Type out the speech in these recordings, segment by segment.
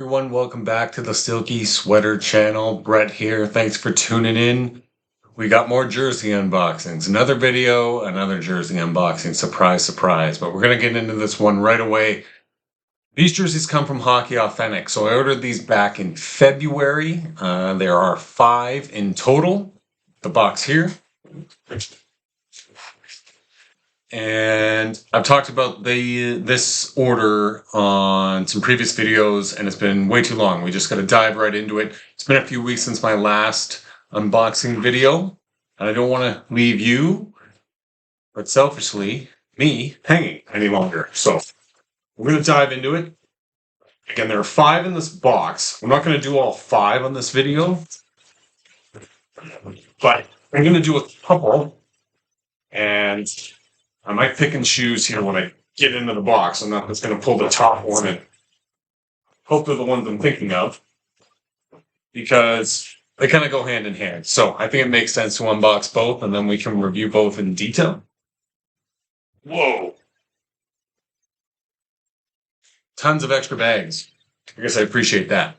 Everyone, welcome back to the Silky Sweater channel. Brett here. Thanks for tuning in. We got more jersey unboxings. Another video, another jersey unboxing. Surprise, surprise. But we're going to get into this one right away. These jerseys come from Hockey Authentic. So I ordered these back in February. There are 5 in total. The box here. And I've talked about this order on some previous videos, and it's been way too long. We just got to dive right into it. It's been a few weeks since my last unboxing video, and I don't want to leave you, but selfishly, me, hanging any longer. So we're going to dive into it. Again, there are 5 in this box. I'm not going to do all 5 on this video, but I'm going to do a couple, and I might pick and choose here when I get into the box. I'm not just going to pull the top one and hope they're the ones I'm thinking of, because they kind of go hand in hand. So I think it makes sense to unbox both, and then we can review both in detail. Whoa. Tons of extra bags. I guess I appreciate that.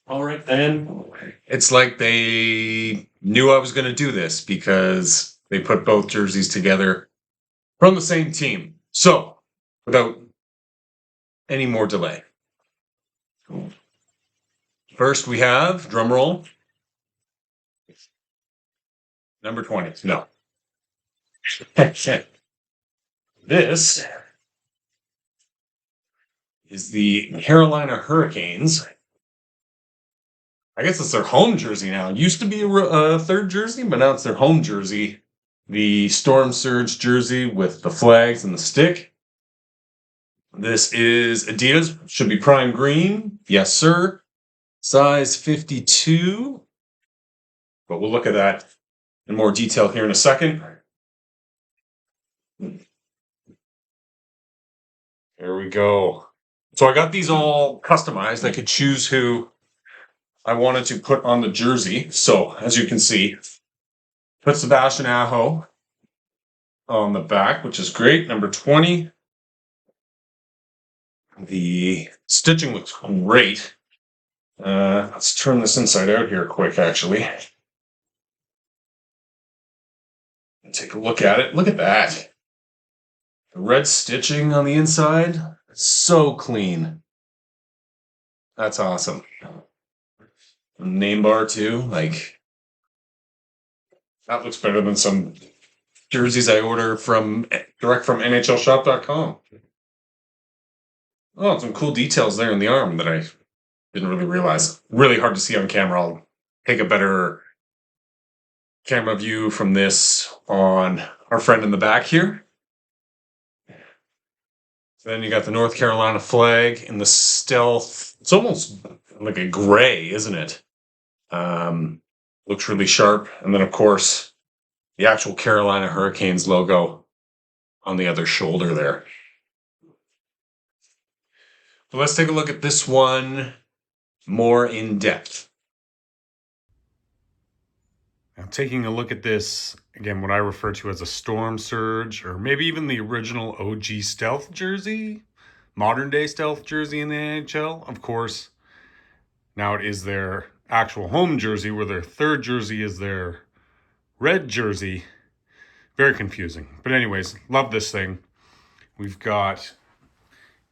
All right, then. It's like they knew I was going to do this because they put both jerseys together from the same team. So, without any more delay. First, we have, drum roll, number 20. No. This is the Carolina Hurricanes. I guess it's their home jersey now. It used to be a third jersey, but now it's their home jersey. The Storm Surge jersey with the flags and the stick. This is Adidas. Should be prime green. Yes, sir. Size 52. But we'll look at that in more detail here in a second. There we go. So I got these all customized. I could choose who I wanted to put on the jersey. So, as you can see, put Sebastian Aho on the back, which is great. Number 20. The stitching looks great. Let's turn this inside out here quick, actually. And take a look at it. Look at that. The red stitching on the inside. So clean. That's awesome. Name bar, too. Like, that looks better than some jerseys I order direct from NHLshop.com. Oh, some cool details there in the arm that I didn't really realize. Really hard to see on camera. I'll take a better camera view from this on our friend in the back here. Then you got the North Carolina flag in the stealth. It's almost like a gray, isn't it? Looks really sharp. And then, of course, the actual Carolina Hurricanes logo on the other shoulder there. So let's take a look at this one more in depth. Now, taking a look at this, again, what I refer to as a Storm Surge, or maybe even the original OG Stealth jersey, modern day Stealth jersey in the NHL. Of course, now it is their actual home jersey, where their third jersey is their red jersey. Very confusing. But anyways, love this thing. We've got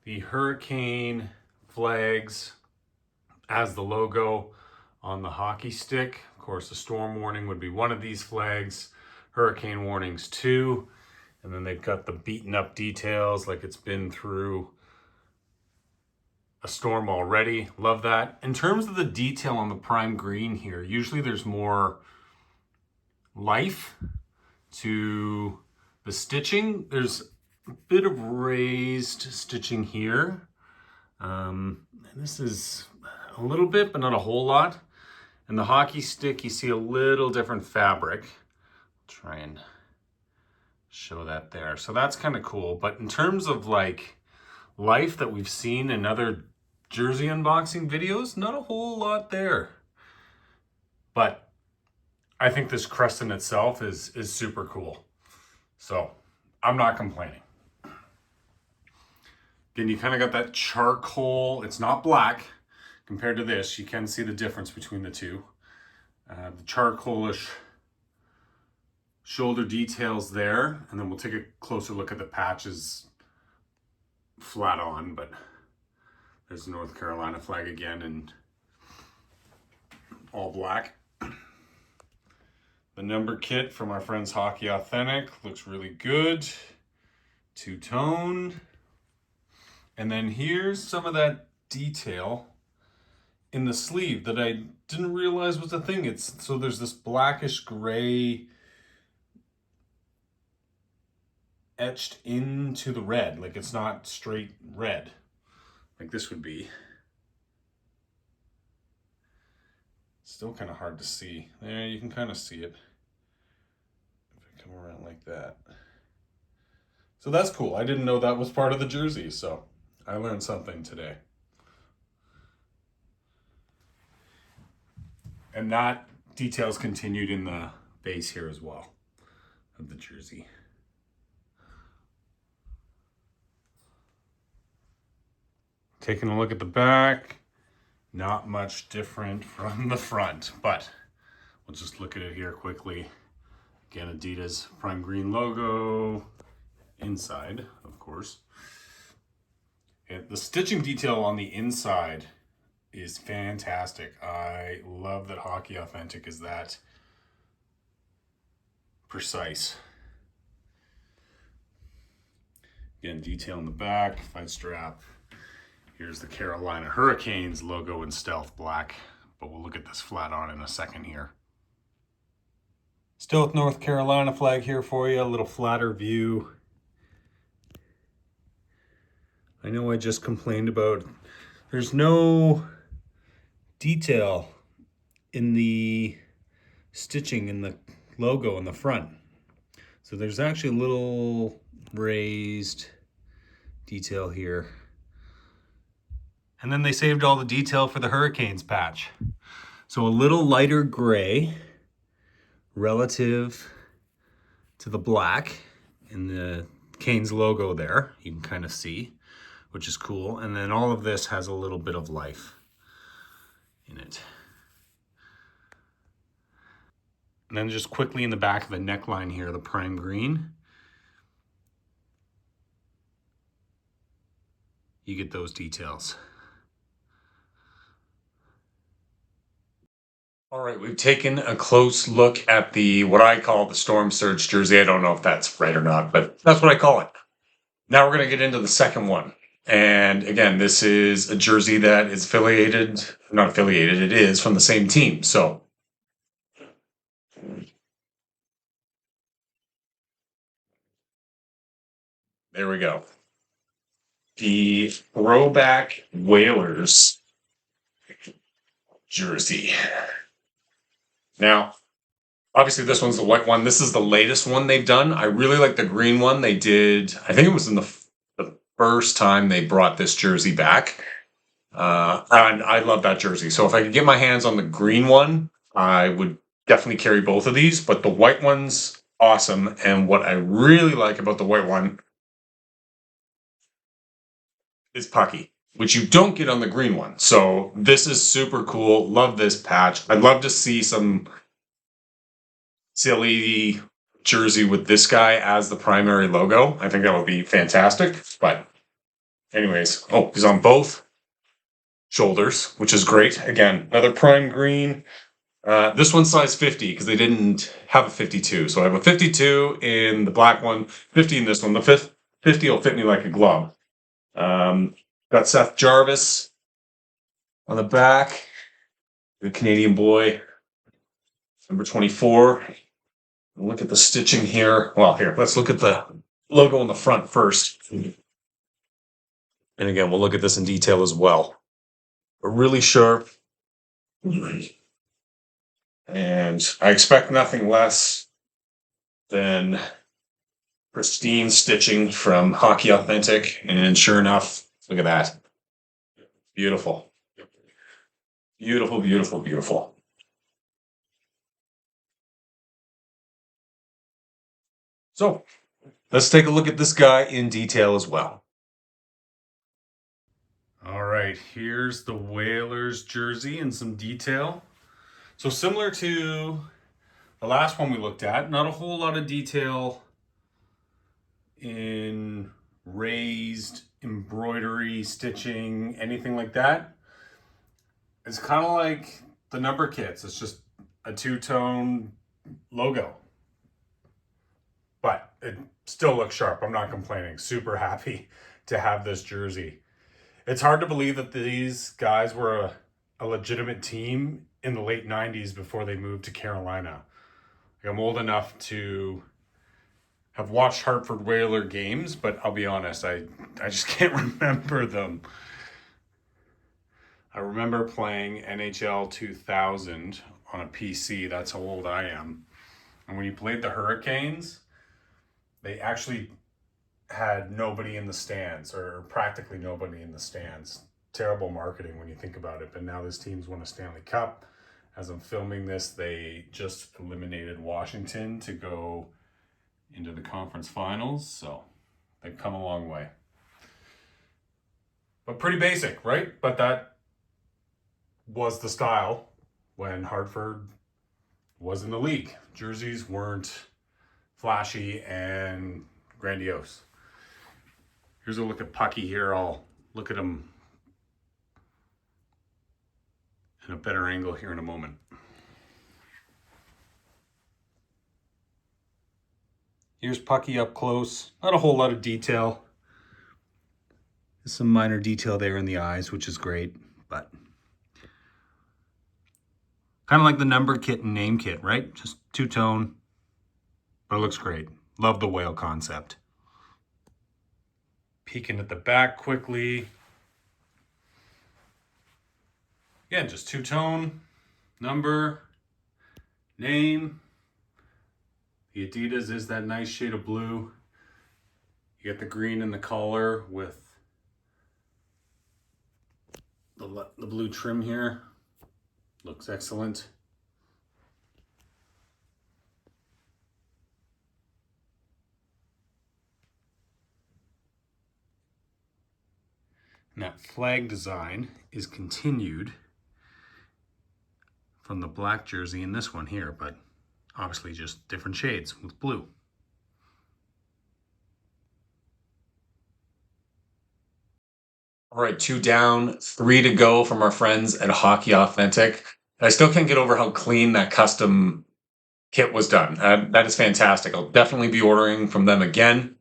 the Hurricane flags as the logo on the hockey stick. Of course, the storm warning would be one of these flags. Hurricane warnings 2. And then they've got the beaten up details like it's been through a storm already. Love that. In terms of the detail on the prime green here, usually there's more life to the stitching. There's a bit of raised stitching here. And this is a little bit, but not a whole lot. And the hockey stick, you see a little different fabric. I'll try and show that there. So that's kind of cool. But in terms of like life that we've seen in other jersey unboxing videos, not a whole lot there. But I think this crest in itself is super cool. So I'm not complaining. Again, you kind of got that charcoal. It's not black compared to this. You can see the difference between the two. The charcoalish shoulder details there, and then we'll take a closer look at the patches flat on, but there's the North Carolina flag again in all black. The number kit from our friends Hockey Authentic looks really good. Two-tone. And then here's some of that detail in the sleeve that I didn't realize was a thing. So there's this blackish gray etched into the red. Like it's not straight red like this would be. Still kind of hard to see. There, you can kind of see it. If I come around like that. So that's cool. I didn't know that was part of the jersey, so I learned something today. And that detail's continued in the base here as well of the jersey. Taking a look at the back, not much different from the front, but we'll just look at it here quickly. Again, Adidas prime green logo inside, of course. And the stitching detail on the inside is fantastic. I love that Hockey Authentic is that precise. Again, detail in the back, fight strap. Here's the Carolina Hurricanes logo in stealth black, but we'll look at this flat on in a second here. Still with North Carolina flag here for you, a little flatter view. I know I just complained about there's no detail in the stitching in the logo in the front. So there's actually a little raised detail here. And then they saved all the detail for the Hurricanes patch. So a little lighter gray relative to the black in the Canes logo there. You can kind of see, which is cool. And then all of this has a little bit of life in it. And then just quickly in the back of the neckline here, the prime green. You get those details. All right, we've taken a close look at what I call the Storm Surge jersey. I don't know if that's right or not, but that's what I call it. Now we're going to get into the second one. And again, this is a jersey that is not affiliated, it is from the same team. So there we go. The throwback Whalers jersey. Now, obviously this one's the white one. This is the latest one they've done. I really like the green one they did. I think it was in the first time they brought this jersey back. And I love that jersey. So if I could get my hands on the green one, I would definitely carry both of these. But the white one's awesome. And what I really like about the white one is pucky, which you don't get on the green one. So this is super cool. Love this patch. I'd love to see some silly jersey with this guy as the primary logo. I think that would be fantastic. But anyways, he's on both shoulders, which is great. Again, another prime green. This one's size 50 because they didn't have a 52. So I have a 52 in the black one, 50 in this one. The 50 will fit me like a glove. Got Seth Jarvis on the back, the Canadian boy, number 24. Look at the stitching here. Well, here, let's look at the logo on the front first. And again, we'll look at this in detail as well. But really sharp. And I expect nothing less than pristine stitching from Hockey Authentic. And sure enough, look at that. Beautiful. Beautiful, beautiful, beautiful. So let's take a look at this guy in detail as well. All right, here's the Whalers jersey in some detail. So similar to the last one we looked at, not a whole lot of detail in raised embroidery, stitching, anything like that. It's kind of like the number kits. It's just a two-tone logo. But it still looks sharp. I'm not complaining. Super happy to have this jersey. It's hard to believe that these guys were a legitimate team in the late 90s before they moved to Carolina. Like, I'm old enough to have watched Hartford Whaler games, but I'll be honest, I just can't remember them. I remember playing NHL 2000 on a PC. That's how old I am. And when you played the Hurricanes, they actually had nobody in the stands, or practically nobody in the stands. Terrible marketing when you think about it, but now this team's won a Stanley Cup. As I'm filming this, they just eliminated Washington to go into the conference finals, so they've come a long way. But pretty basic, right? But that was the style when Hartford was in the league. Jerseys weren't flashy and grandiose. Here's a look at Pucky here. I'll look at him in a better angle here in a moment. Here's Pucky up close. Not a whole lot of detail. There's some minor detail there in the eyes, which is great, but kind of like the number kit and name kit, right? Just two-tone, but it looks great. Love the whale concept. Peeking at the back quickly. Again, just two-tone, number, name. The Adidas is that nice shade of blue. You get the green in the collar with the blue trim here. Looks excellent. And that flag design is continued from the black jersey in this one here, but obviously just different shades with blue. All right, 2 down, 3 to go from our friends at Hockey Authentic. I still can't get over how clean that custom kit was done. That is fantastic. I'll definitely be ordering from them again.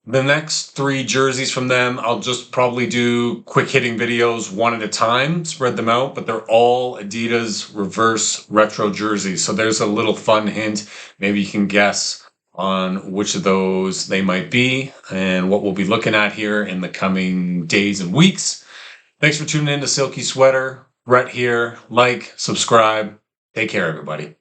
The next 3 jerseys from them, I'll just probably do quick hitting videos one at a time, spread them out, but they're all Adidas reverse retro jerseys. So there's a little fun hint. Maybe you can guess on which of those they might be and what we'll be looking at here in the coming days and weeks. Thanks for tuning in to Silky Sweater. Brett here. Like, subscribe. Take care, everybody.